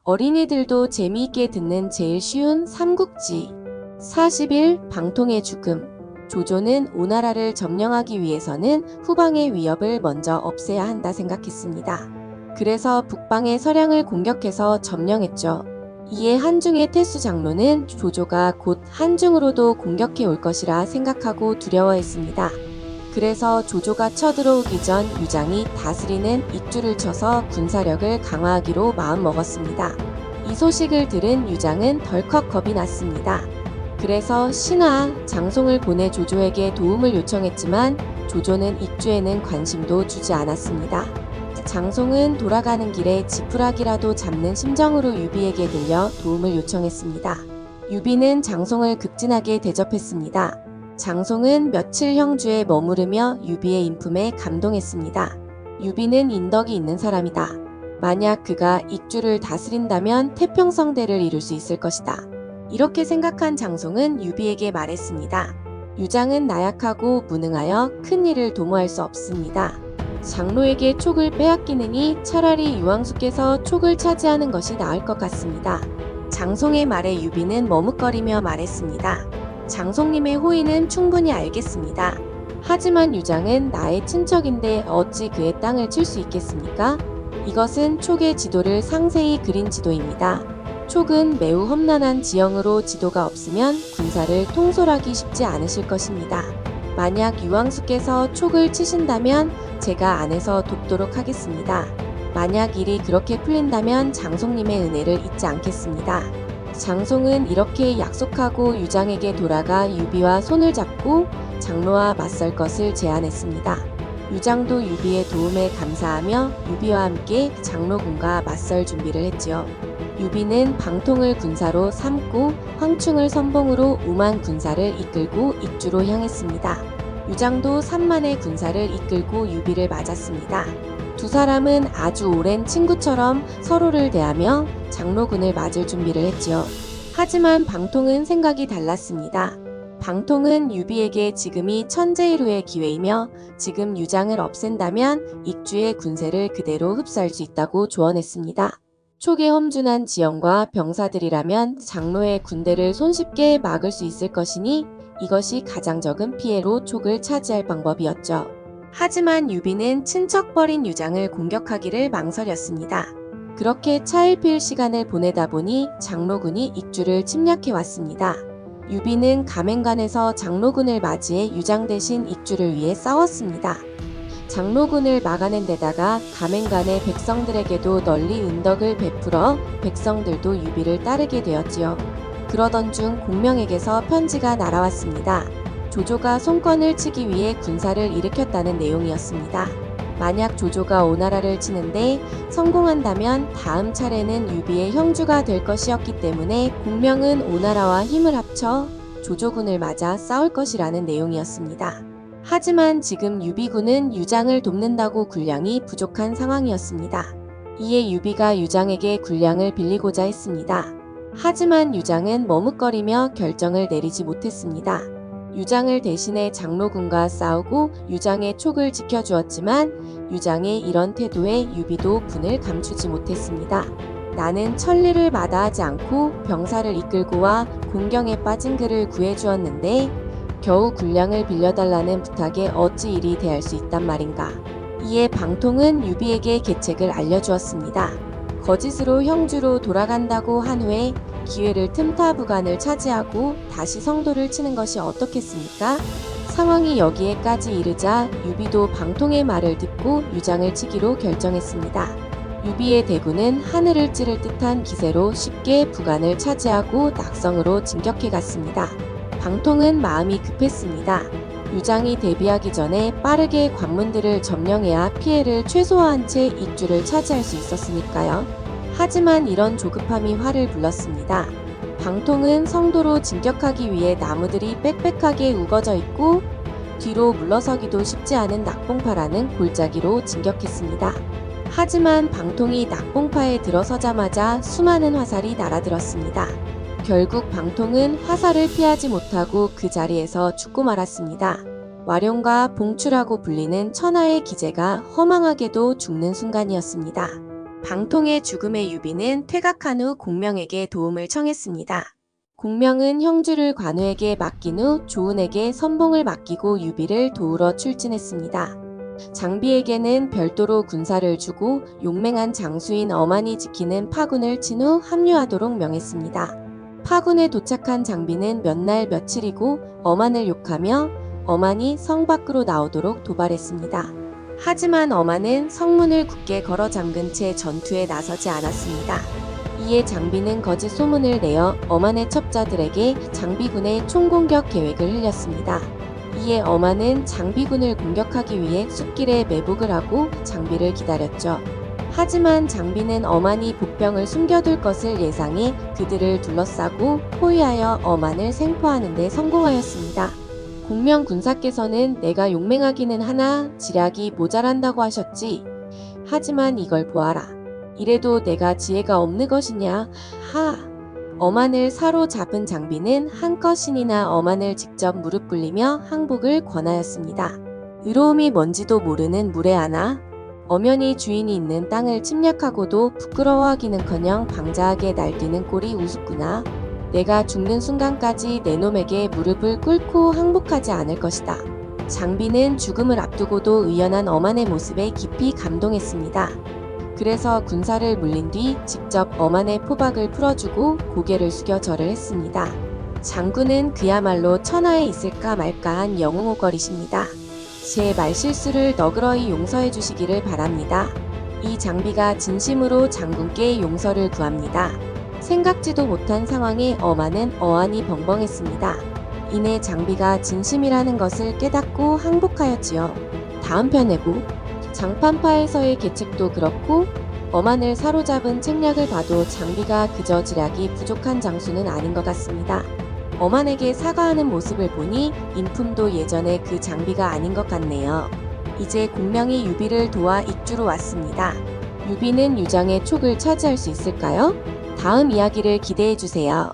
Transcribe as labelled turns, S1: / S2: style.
S1: 어린이들도 재미있게 듣는 제일 쉬운 삼국지 40일 방통의 죽음. 조조는 오나라를 점령하기 위해서는 후방의 위협을 먼저 없애야 한다 생각했습니다. 그래서 북방의 서량을 공격해서 점령했죠. 이에 한중의 태수 장로는 조조가 곧 한중으로도 공격해 올 것이라 생각하고 두려워했습니다. 그래서 조조가 쳐들어오기 전 유장이 다스리는 익주를 쳐서 군사력을 강화하기로 마음먹었습니다. 이 소식을 들은 유장은 덜컥 겁이 났습니다. 그래서 신하 장송을 보내 조조에게 도움을 요청했지만 조조는 익주에는 관심도 주지 않았습니다. 장송은 돌아가는 길에 지푸라기라도 잡는 심정으로 유비에게 들려 도움을 요청했습니다. 유비는 장송을 극진하게 대접했습니다. 장송은 며칠 형주에 머무르며 유비의 인품에 감동했습니다. 유비는 인덕이 있는 사람이다. 만약 그가 익주를 다스린다면 태평성대를 이룰 수 있을 것이다. 이렇게 생각한 장송은 유비에게 말했습니다. 유장은 나약하고 무능하여 큰 일을 도모할 수 없습니다. 장로에게 촉을 빼앗기느니 차라리 유황수께서 촉을 차지하는 것이 나을 것 같습니다. 장송의 말에 유비는 머뭇거리며 말했습니다. 장송님의 호의는 충분히 알겠습니다. 하지만 유장은 나의 친척인데 어찌 그의 땅을 칠 수 있겠습니까? 이것은 촉의 지도를 상세히 그린 지도입니다. 촉은 매우 험난한 지형으로 지도가 없으면 군사를 통솔하기 쉽지 않으실 것입니다. 만약 유황수께서 촉을 치신다면 제가 안에서 돕도록 하겠습니다. 만약 일이 그렇게 풀린다면 장송님의 은혜를 잊지 않겠습니다. 장송은 이렇게 약속하고 유장에게 돌아가 유비와 손을 잡고 장로와 맞설 것을 제안했습니다. 유장도 유비의 도움에 감사하며 유비와 함께 장로군과 맞설 준비를 했지요. 유비는 방통을 군사로 삼고 황충을 선봉으로 5만 군사를 이끌고 익주로 향했습니다. 유장도 3만의 군사를 이끌고 유비를 맞았습니다. 두 사람은 아주 오랜 친구처럼 서로를 대하며 장로군을 맞을 준비를 했지요. 하지만 방통은 생각이 달랐습니다. 방통은 유비에게 지금이 천재일후의 기회이며 지금 유장을 없앤다면 익주의 군세를 그대로 흡수할 수 있다고 조언했습니다. 촉의 험준한 지형과 병사들이라면 장로의 군대를 손쉽게 막을 수 있을 것이니 이것이 가장 적은 피해로 촉을 차지할 방법이었죠. 하지만 유비는 친척버린 유장을 공격하기를 망설였습니다. 그렇게 차일피일 시간을 보내다 보니 장로군이 익주를 침략해 왔습니다. 유비는 가맹관에서 장로군을 맞이해 유장 대신 익주를 위해 싸웠습니다. 장로군을 막아낸 데다가 가맹관의 백성들에게도 널리 은덕을 베풀어 백성들도 유비를 따르게 되었지요. 그러던 중 공명에게서 편지가 날아왔습니다. 조조가 손권을 치기 위해 군사를 일으켰다는 내용이었습니다. 만약 조조가 오나라를 치는데 성공한다면 다음 차례는 유비의 형주가 될 것이었기 때문에 공명은 오나라와 힘을 합쳐 조조군을 맞아 싸울 것이라는 내용이었습니다. 하지만 지금 유비군은 유장을 돕는다고 군량이 부족한 상황이었습니다. 이에 유비가 유장에게 군량을 빌리고자 했습니다. 하지만 유장은 머뭇거리며 결정을 내리지 못했습니다. 유장을 대신해 장로군과 싸우고 유장의 촉을 지켜주었지만 유장의 이런 태도에 유비도 분을 감추지 못했습니다. 나는 천리를 마다하지 않고 병사를 이끌고 와 공경에 빠진 그를 구해주었는데 겨우 군량을 빌려달라는 부탁에 어찌 이리 대할 수 있단 말인가. 이에 방통은 유비에게 계책을 알려주었습니다. 거짓으로 형주로 돌아간다고 한 후에 기회를 틈타 부간을 차지하고 다시 성도를 치는 것이 어떻겠습니까? 상황이 여기에까지 이르자 유비도 방통의 말을 듣고 유장을 치기로 결정했습니다. 유비의 대군은 하늘을 찌를 듯한 기세로 쉽게 부간을 차지하고 낙성으로 진격해 갔습니다. 방통은 마음이 급했습니다. 유장이 대비하기 전에 빠르게 관문들을 점령해야 피해를 최소화한 채 익주를 차지할 수 있었으니까요. 하지만 이런 조급함이 화를 불렀습니다. 방통은 성도로 진격하기 위해 나무들이 빽빽하게 우거져 있고 뒤로 물러서기도 쉽지 않은 낙봉파라는 골짜기로 진격했습니다. 하지만 방통이 낙봉파에 들어서자마자 수많은 화살이 날아들었습니다. 결국 방통은 화살을 피하지 못하고 그 자리에서 죽고 말았습니다. 와룡과 봉추라고 불리는 천하의 기재가 허망하게도 죽는 순간이었습니다. 방통의 죽음의 유비는 퇴각한 후 공명에게 도움을 청했습니다. 공명은 형주를 관우에게 맡긴 후 조은에게 선봉을 맡기고 유비를 도우러 출진했습니다. 장비에게는 별도로 군사를 주고 용맹한 장수인 어만이 지키는 파군을 친 후 합류하도록 명했습니다. 파군에 도착한 장비는 몇 날 며칠이고 어만을 욕하며 어만이 성 밖으로 나오도록 도발했습니다. 하지만 어만은 성문을 굳게 걸어 잠근 채 전투에 나서지 않았습니다. 이에 장비는 거짓 소문을 내어 어만의 첩자들에게 장비군의 총공격 계획을 흘렸습니다. 이에 어만은 장비군을 공격하기 위해 숲길에 매복을 하고 장비를 기다렸죠. 하지만 장비는 어만이 복병을 숨겨둘 것을 예상해 그들을 둘러싸고 포위하여 어만을 생포하는 데 성공하였습니다. 공명 군사께서는 내가 용맹하기는 하나 지략이 모자란다고 하셨지. 하지만 이걸 보아라. 이래도 내가 지혜가 없는 것이냐. 하! 어만을 사로잡은 장비는 한껏 신이 나 어만을 직접 무릎 꿇리며 항복을 권하였습니다. 의로움이 뭔지도 모르는 무례하나. 엄연히 주인이 있는 땅을 침략하고도 부끄러워하기는커녕 방자하게 날뛰는 꼴이 우습구나. 내가 죽는 순간까지 내 놈에게 무릎을 꿇고 항복하지 않을 것이다. 장비는 죽음을 앞두고도 의연한 어만의 모습에 깊이 감동했습니다. 그래서 군사를 물린 뒤 직접 어만의 포박을 풀어주고 고개를 숙여 절을 했습니다. 장군은 그야말로 천하에 있을까 말까한 영웅호걸이십니다. 제 말실수를 너그러이 용서해 주시기를 바랍니다. 이 장비가 진심으로 장군께 용서를 구합니다. 생각지도 못한 상황에 어만은 어안이 벙벙했습니다. 이내 장비가 진심이라는 것을 깨닫고 항복하였지요. 다음 편에고 장판파에서의 계책도 그렇고 어만을 사로잡은 책략을 봐도 장비가 그저 지략이 부족한 장수는 아닌 것 같습니다. 어만에게 사과하는 모습을 보니 인품도 예전에 그 장비가 아닌 것 같네요. 이제 공명이 유비를 도와 익주로 왔습니다. 유비는 유장의 촉을 차지할 수 있을까요? 다음 이야기를 기대해 주세요.